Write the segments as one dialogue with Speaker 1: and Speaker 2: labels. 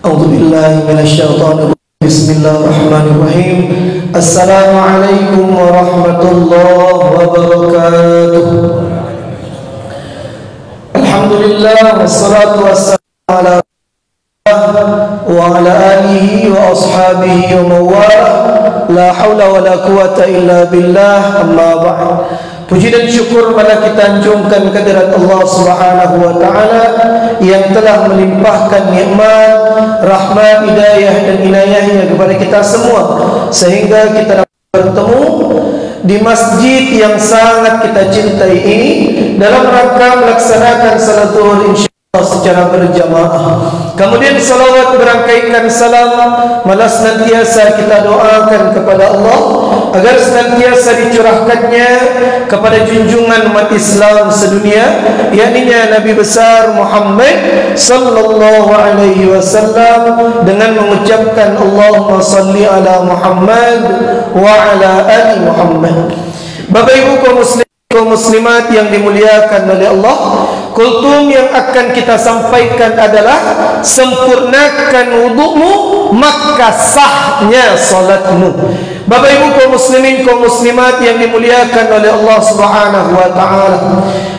Speaker 1: أعوذ بالله من الشيطان الرجيم. بسم الله الرحمن الرحيم. السلام عليكم ورحمة الله وبركاته. الحمد لله والصلاة والسلام على وعلى آله وأصحابه ومن والاه. لا حول ولا قوة إلا بالله. أما بعد. Puji dan syukur pada kita anjungkan kehadirat Allah Subhanahu wa taala yang telah melimpahkan nikmat, rahmat, hidayah dan inayahnya kepada kita semua sehingga kita dapat bertemu di masjid yang sangat kita cintai ini dalam rangka melaksanakan salat zuhur insyaallah secara berjamaah. Kemudian salawat berangkaikan salam malah senantiasa kita doakan kepada Allah agar senantiasa dicurahkannya kepada junjungan umat Islam sedunia, yakni Nabi besar Muhammad sallallahu alaihi wasallam, dengan mengucapkan Allahumma salli ala Muhammad wa ala ali Muhammad. Bapak Ibu kaum muslimat yang dimuliakan oleh Allah, kultum yang akan kita sampaikan adalah sempurnakan wudu'mu maka sahnya salatmu. Bapak Ibu kaum muslimin kaum muslimat yang dimuliakan oleh Allah Subhanahu wa taala,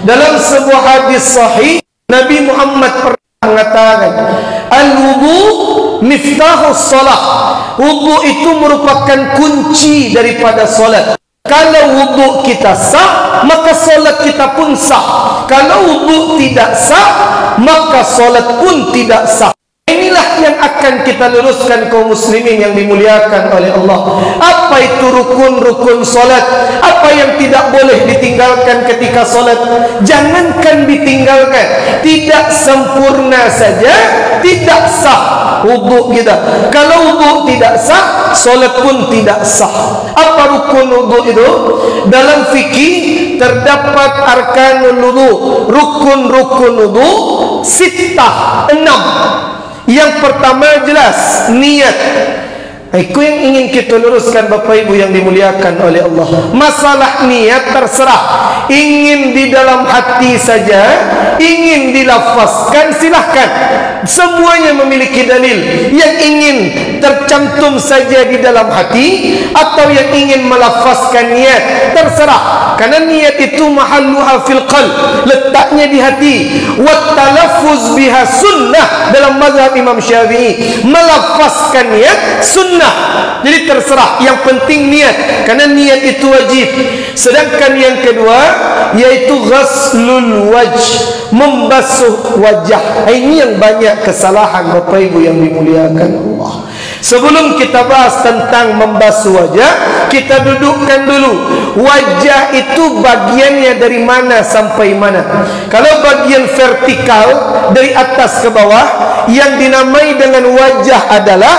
Speaker 1: dalam sebuah hadis sahih Nabi Muhammad pernah mengatakan, al-wudu miftahus salat. Wudu itu merupakan kunci daripada salat. Kalau wudu kita sah, maka solat kita pun sah. Kalau wudu tidak sah, maka solat pun tidak sah. Inilah yang akan kita luruskan kaum muslimin yang dimuliakan oleh Allah. Apa itu rukun-rukun solat? Apa yang tidak boleh ditinggalkan ketika solat? Jangankan ditinggalkan, tidak sempurna saja tidak sah wudu kita. Kalau wudu tidak sah, solat pun tidak sah. Apa rukun wudu itu? Dalam fikih terdapat arkanul wudu, rukun-rukun wudu sittah, 6. Yang pertama jelas niat. Itu yang ingin kita luruskan Bapak Ibu yang dimuliakan oleh Allah. Masalah niat terserah. Ingin di dalam hati saja, ingin dilafazkan silahkan. Semuanya memiliki dalil. Yang ingin tercantum saja di dalam hati atau yang ingin melafazkan niat terserah. Karena niat itu mahalluha fil qalb, letaknya di hati. Wa talaffuz biha sunnah dalam mazhab Imam Syafi'i. Melafazkan niat sunnah. Jadi terserah, yang penting niat, karena niat itu wajib. Sedangkan yang kedua yaitu ghaslul wajh, membasuh wajah. Ini yang banyak kesalahan Bapak Ibu yang dimuliakan Allah. Sebelum kita bahas tentang membasuh wajah, kita dudukkan dulu wajah itu bagiannya dari mana sampai mana. Kalau bagian vertikal dari atas ke bawah, yang dinamai dengan wajah adalah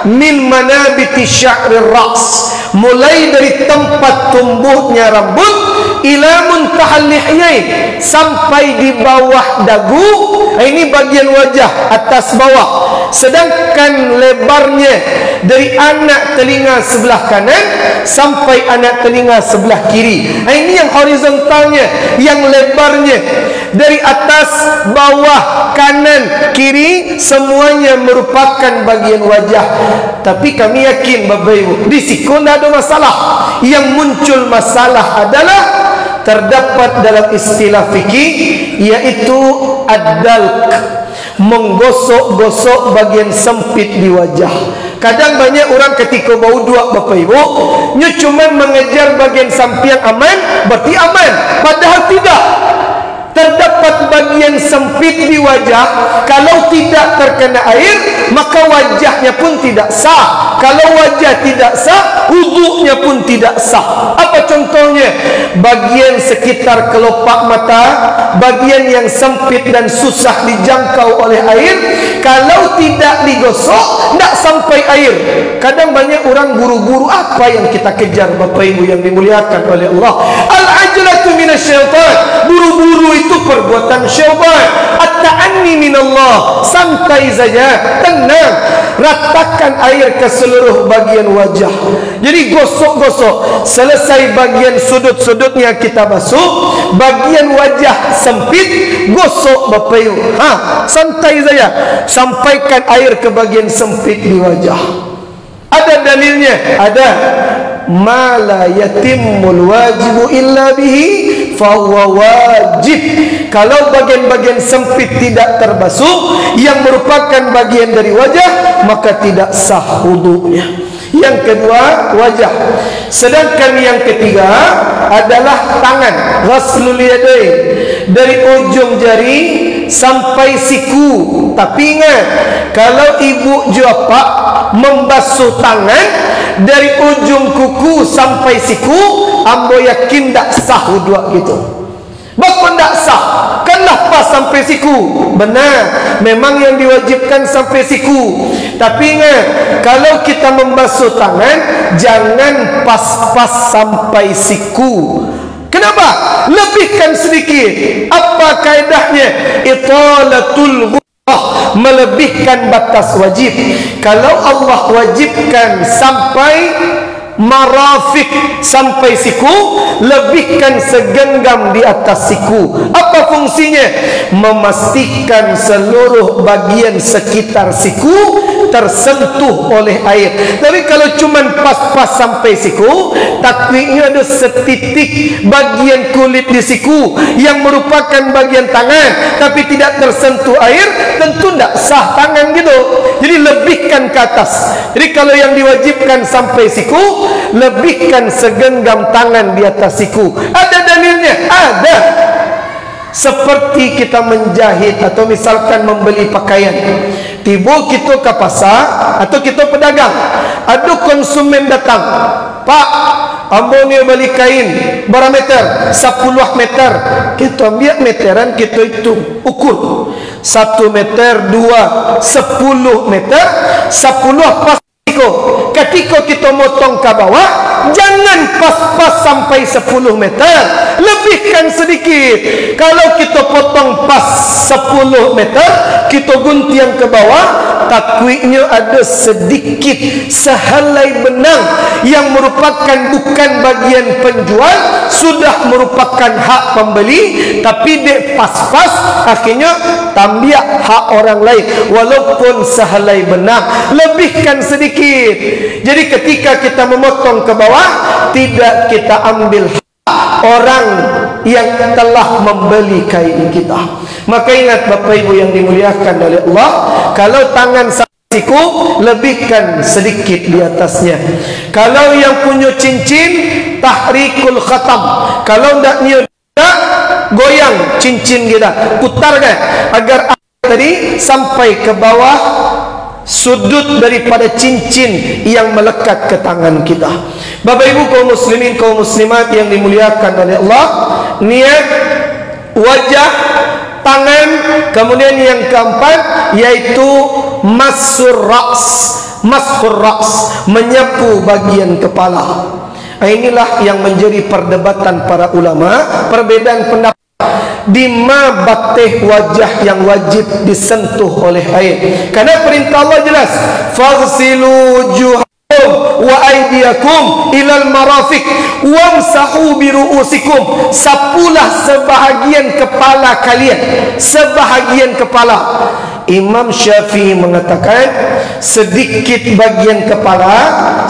Speaker 1: min manabiti sya'rir ra's, mulai dari tempat tumbuhnya rambut ila muntahal lihyain, sampai di bawah dagu. Ini bagian wajah atas bawah. Sedangkan lebarnya dari anak telinga sebelah kanan sampai anak telinga sebelah kiri. Ini yang horizontalnya. Yang lebarnya dari atas, bawah, kanan, kiri, semuanya merupakan bagian wajah. Tapi kami yakin Bapak Ibu, di siku tidak ada masalah. Yang muncul masalah adalah terdapat dalam istilah fikih, yaitu ad-dalq, menggosok-gosok bagian sempit di wajah. Kadang banyak orang ketika bau dua Bapak Ibu, cuma mengejar bagian samping aman, berarti aman. Padahal tidak. Terdapat bagian sempit di wajah, kalau tidak terkena air maka wajahnya pun tidak sah. Kalau wajah tidak sah, wudunya pun tidak sah. Apa contohnya? Bagian sekitar kelopak mata, bagian yang sempit dan susah dijangkau oleh air, kalau tidak digosok tidak sampai air. Kadang banyak orang buru-buru. Apa yang kita kejar Bapak Ibu yang dimuliakan oleh Allah? Al-ajlatu min syaitan. Buru-buru itu perbuatan syaitan. At-ta'anni minallah, santai saja, tenang. Ratakan air ke seluruh bagian wajah. Jadi gosok-gosok, selesai bagian sudut-sudutnya kita basuh, bagian wajah sempit gosok Bapak Ibu. Santai saja, sampaikan air ke bagian sempit di wajah. Ada dalilnya, ada. Ma la yatimmul wajibu illa bihi fahuwa wajib. Kalau bagian-bagian sempit tidak terbasuh, yang merupakan bagian dari wajah, maka tidak sah wudunya. Yang kedua, wajah. Sedangkan yang ketiga adalah tangan. Ghaslul yadain, dari ujung jari sampai siku. Tapi ingat, kalau ibu japa membasuh tangan dari ujung kuku sampai siku, ambo yakin tak sah wudu gitu. Bapak tak sah, kanlah pas sampai siku. Benar, memang yang diwajibkan sampai siku. Tapi ingat, kalau kita membasuh tangan, jangan pas-pas sampai siku. Kenapa? Lebihkan sedikit. Apa kaedahnya? Italatul ghurrah, melebihkan batas wajib. Kalau Allah wajibkan sampai marafiq, sampai siku, lebihkan segenggam di atas siku. Apa fungsinya? Memastikan seluruh bagian sekitar siku tersentuh oleh air. Tapi kalau cuma pas-pas sampai siku, takdirnya ada setitik bagian kulit di siku yang merupakan bagian tangan, tapi tidak tersentuh air, tentu tidak sah tangan gitu. Jadi lebihkan ke atas. Jadi kalau yang diwajibkan sampai siku, lebihkan segenggam tangan di atas siku. Ada dalilnya? Ada. Seperti kita menjahit atau misalkan membeli pakaian, tiba kita ke pasar atau kita pedagang, ada konsumen datang, Pak, ambo ni beli kain berapa meter? 10 meter. Kita ambil meteran, kita hitung, ukur 1 meter, 2, 10 meter, 10 pas. Ketika kita motong ke bawah, jangan pas-pas sampai 10 meter, lebihkan sedikit. Kalau kita potong pas 10 meter, kita guntiang ke bawah, takwiknya ada sedikit sehelai benang yang merupakan bukan bagian penjual, sudah merupakan hak pembeli, tapi dia pas-pas, akhirnya tambiak hak orang lain walaupun sehelai benang. Lebihkan sedikit. Jadi ketika kita memotong ke bawah, tidak kita ambil orang yang telah membeli kain kita. Maka ingat Bapak Ibu yang dimuliakan oleh Allah, kalau tangan siku, lebihkan sedikit di atasnya. Kalau yang punya cincin, tahrikul khatam. Kalau tidak niat, goyang cincin kita, putarkan agar tadi sampai ke bawah sudut daripada cincin yang melekat ke tangan kita. Bapak Ibu kaum muslimin, kaum muslimat yang dimuliakan oleh Allah, niat wajah, tangan. Kemudian yang keempat yaitu masur ra's, masur ra's, menyapu bagian kepala. Inilah yang menjadi perdebatan para ulama, perbedaan pendapat di ma batih wajah yang wajib disentuh oleh air. Karena perintah Allah jelas, faghsilu wujuhakum wa aydiyakum ilal marafiq wamsahu bi ru'usikum. Sapulah sebahagian kepala kalian, sebahagian kepala. Imam Syafi'i mengatakan sedikit bagian kepala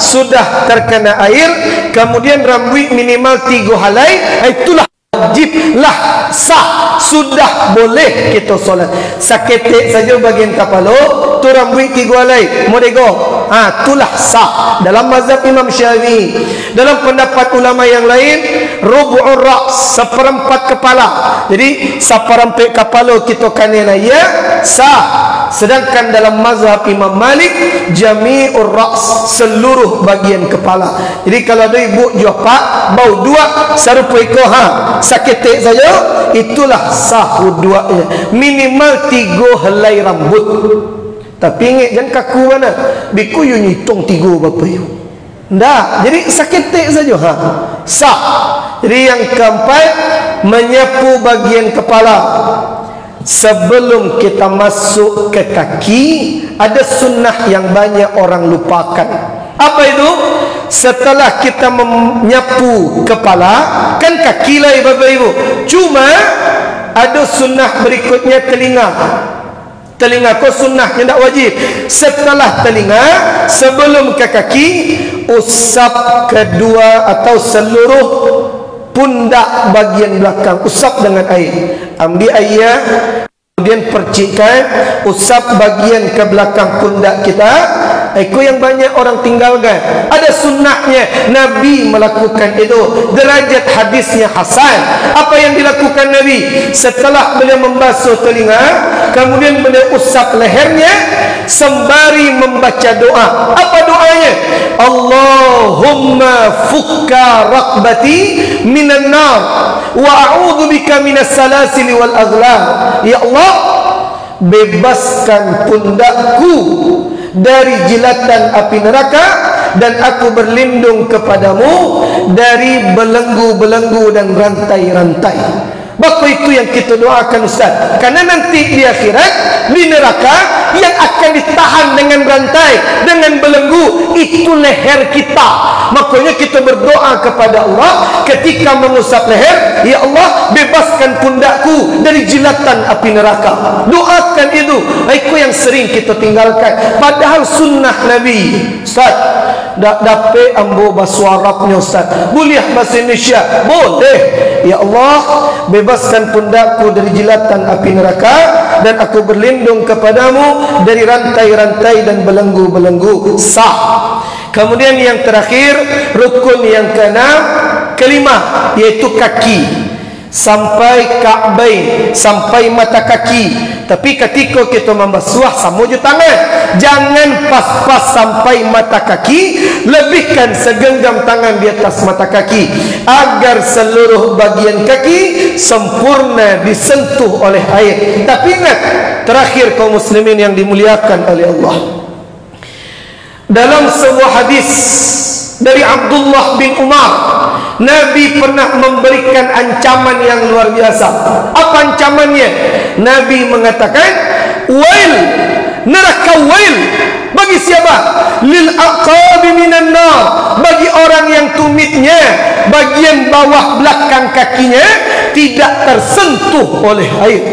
Speaker 1: sudah terkena air, kemudian rambut minimal 3 helai, itulah wajiblah, sah, sudah boleh kita solat. Saketik saja bagian kepala, tu rambut 3 helai, modego, itulah sah dalam mazhab Imam Syafi'i. Dalam pendapat ulama yang lain, rubu'ur ra's, seperempat kepala. Jadi seperempat kepala kita kanan ya sah. Sedangkan dalam mazhab Imam Malik, jami'ur ra's, seluruh bagian kepala. Jadi kalau ada ibu juapa bau 2 serupa iko saketik saja, itulah sah wudunya. Minimal 3 helai rambut. Tapi ingat jangan kaku mana. Biku you nyitung 3 berapa you. Ndak, jadi saketik saja sah. Jadi yang keempat menyapu bagian kepala. Sebelum kita masuk ke kaki, ada sunnah yang banyak orang lupakan. Apa itu? Setelah kita menyapu kepala, kan kaki lah Bapak Ibu. Cuma ada sunnah berikutnya telinga. Telinga kau sunnahnya tidak wajib. Setelah telinga, sebelum ke kaki, usap kedua atau seluruh pundak bagian belakang, usap dengan air. Ambil air, kemudian percikkan, usap bagian ke belakang pundak kita. Itu yang banyak orang tinggalkan. Ada sunnahnya, Nabi melakukan itu. Derajat hadisnya hasan. Apa yang dilakukan Nabi? Setelah beliau membasuh telinga, kemudian beliau usap lehernya sembari membaca doa. Apa doanya? Allahumma fukka raqbati minan nar wa a'udzu bika minas salasil wal aghlal. Ya Allah, bebaskan pundakku dari jilatan api neraka, dan aku berlindung kepadamu dari belenggu-belenggu dan rantai-rantai. Bapak, itu yang kita doakan Ustaz. Karena nanti di akhirat, di neraka, yang akan ditahan dengan rantai, dengan belenggu, itu leher kita. Makanya kita berdoa kepada Allah ketika mengusap leher, ya Allah, bebaskan pundakku dari jilatan api neraka. Doakan itu. Itu yang sering kita tinggalkan. Padahal sunnah Nabi. Ustaz, tak dapat ambo bahasa Arabnya Ustaz, boleh bahasa Indonesia? Boleh. Ya Allah, bebaskan pundakku dari jilatan api neraka, dan aku berlindung kepadamu dari rantai-rantai dan belenggu-belenggu. Sah. Kemudian yang terakhir, rukun yang kelima, yaitu kaki. Sampai ka'bain, sampai mata kaki. Tapi ketika kita membasuh, sama je tangan. Jangan pas-pas sampai mata kaki. Lebihkan segenggam tangan di atas mata kaki, agar seluruh bagian kaki sempurna disentuh oleh air. Tapi ingat, terakhir kaum muslimin yang dimuliakan oleh Allah, dalam sebuah hadis dari Abdullah bin Umar, Nabi pernah memberikan ancaman yang luar biasa. Apa ancamannya? Nabi mengatakan, wail, neraka wail. Bagi siapa? Lil aqabi minan nar. Bagi orang yang tumitnya, bagian bawah belakang kakinya tidak tersentuh oleh air.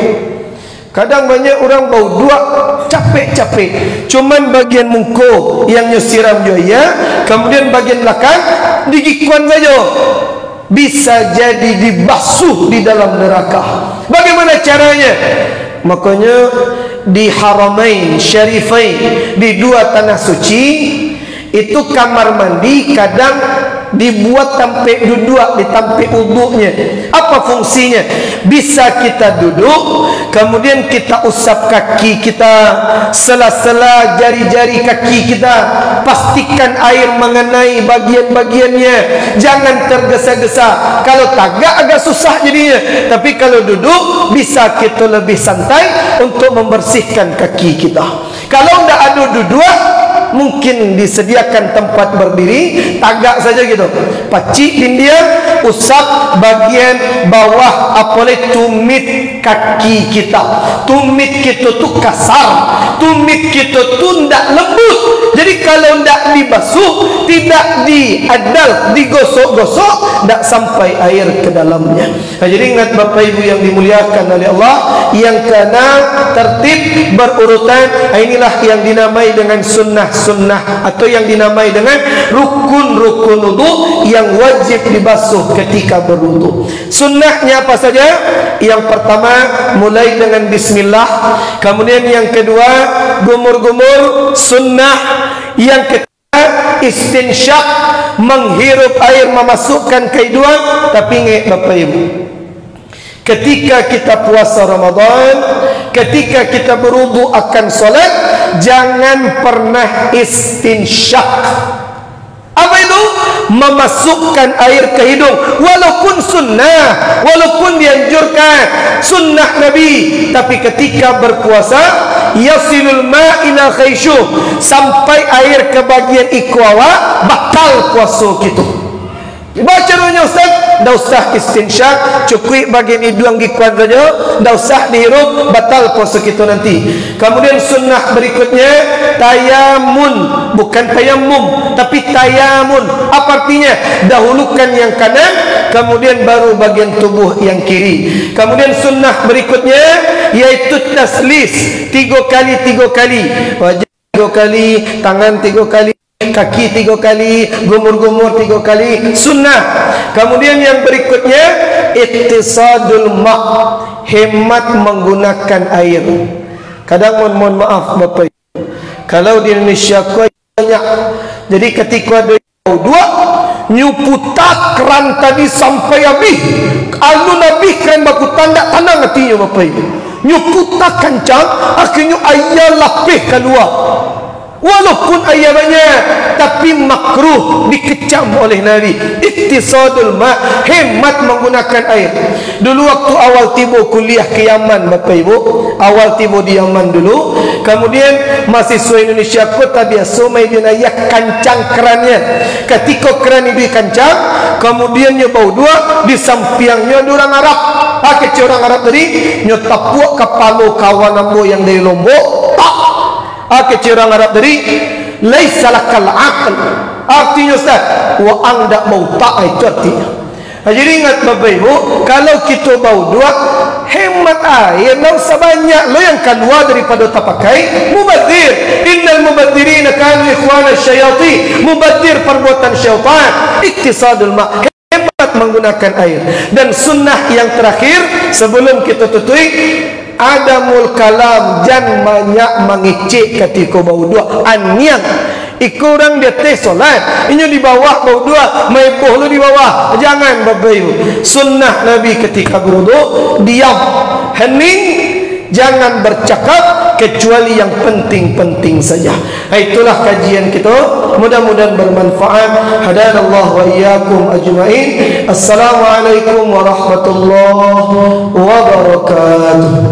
Speaker 1: Kadang banyak orang bau dua capek-capek, cuman bagian muka yang nyesiram juga, kemudian bagian belakang digikuan saja, bisa jadi dibasuh di dalam neraka. Bagaimana caranya? Makanya di Haramain Syarifain, di dua tanah suci, itu kamar mandi kadang dibuat tampik duduk, ditampik uduknya. Apa fungsinya? Bisa kita duduk, kemudian kita usap kaki kita, sela-sela jari-jari kaki kita, pastikan air mengenai bagian-bagiannya, jangan tergesa-gesa. Kalau tagak agak susah jadinya, tapi kalau duduk bisa kita lebih santai untuk membersihkan kaki kita. Kalau tidak ada duduk, mungkin disediakan tempat berdiri, tagak saja gitu, pacik dindiam, usap bagian bawah, apalagi tumit kaki kita. Tumit kita tu kasar, tumit kita tu tidak lembut. Jadi kalau tidak dibasuh, tidak diadal, digosok-gosok, tidak sampai air ke dalamnya. Nah, jadi ingat Bapak Ibu yang dimuliakan oleh Allah, yang keenam, tertib berurutan. Inilah yang dinamai dengan sunnah atau yang dinamai dengan rukun-rukun wudu yang wajib dibasuh ketika berwudu. Sunnahnya apa saja? Yang pertama, mulai dengan bismillah. Kemudian yang kedua, gumur-gumur sunnah. Yang ketiga, istinsyak, menghirup air, memasukkan ke hidung. Tapi ingat Bapak Ibu, ketika kita puasa Ramadan, ketika kita berwudu akan solat, jangan pernah istinsyak. Apa itu? Memasukkan air ke hidung. Walaupun sunnah, walaupun dianjurkan, sunnah Nabi, tapi ketika berpuasa, yasilul ma ila khaysyum, sampai air ke bagian ikuawa, batal puasa gitu. Baca doanya Ustaz, dah usah istinsyak, cukup bagian hidung gikuan saja, dah usah dihirup, batal puasa kita nanti. Kemudian sunnah berikutnya tayamun, bukan tayamum tapi tayamun. Apa artinya? Dahulukan yang kanan, kemudian baru bagian tubuh yang kiri. Kemudian sunnah berikutnya yaitu taslis, 3 kali, wajah 3 kali, tangan 3 kali, kaki 3 kali, gumur-gumur 3 kali, sunnah. Kemudian yang berikutnya iktisadul ma', hemat menggunakan air. Kadang mohon maaf Bapak Ibu, kalau di Indonesia banyak, jadi ketika ada dua nyuputak keran tadi sampai habis, alun habis keran baku tanda tanang hatinya Bapak Ibu, nyuputak kencang, akhirnya ayah lapih keluar. Walaupun ayat banyak, tapi makruh, dikecam oleh Nabi. Iktisadul ma', hemat menggunakan air. Dulu waktu awal tiba kuliah ke Yaman Bapak Ibu, awal tiba di Yaman dulu, kemudian mahasiswa Indonesia kota biasa main ayah kancang kerannya. Ketika keran itu kancang, kemudian dia bau dua, di sampingnya ada orang Arab. Kecil orang Arab tadi nyotapuk kepala kawan ambo yang dari Lombok. Kecil orang Arab tadi laisa lakal aql, artinya Ustaz wa anda mau tak, itu artinya. Jadi ingat Bapak Ibu, kalau kita bau dua, hemat air, tak usah banyak. Lo yang keluar daripada tak pakai, mubadzir. Innal mubadzirina kanu ikhwana syayatin, mubadzir perbuatan syaitan. Iktisadul ma', hemat menggunakan air. Dan sunnah yang terakhir sebelum kita tutui, adamul kalam, jangan banyak mengicik ketika bau dua. Anyang ikurang dia teh solat, ini di bawah bau dua, maibuh lu di bawah. Jangan Bapak Ibu. Sunnah Nabi ketika berwudu diam, hening, jangan bercakap kecuali yang penting-penting saja. Itulah kajian kita, mudah-mudahan bermanfaat. Hadanallahu wa iyyakum ajmain. Assalamualaikum warahmatullahi wabarakatuh.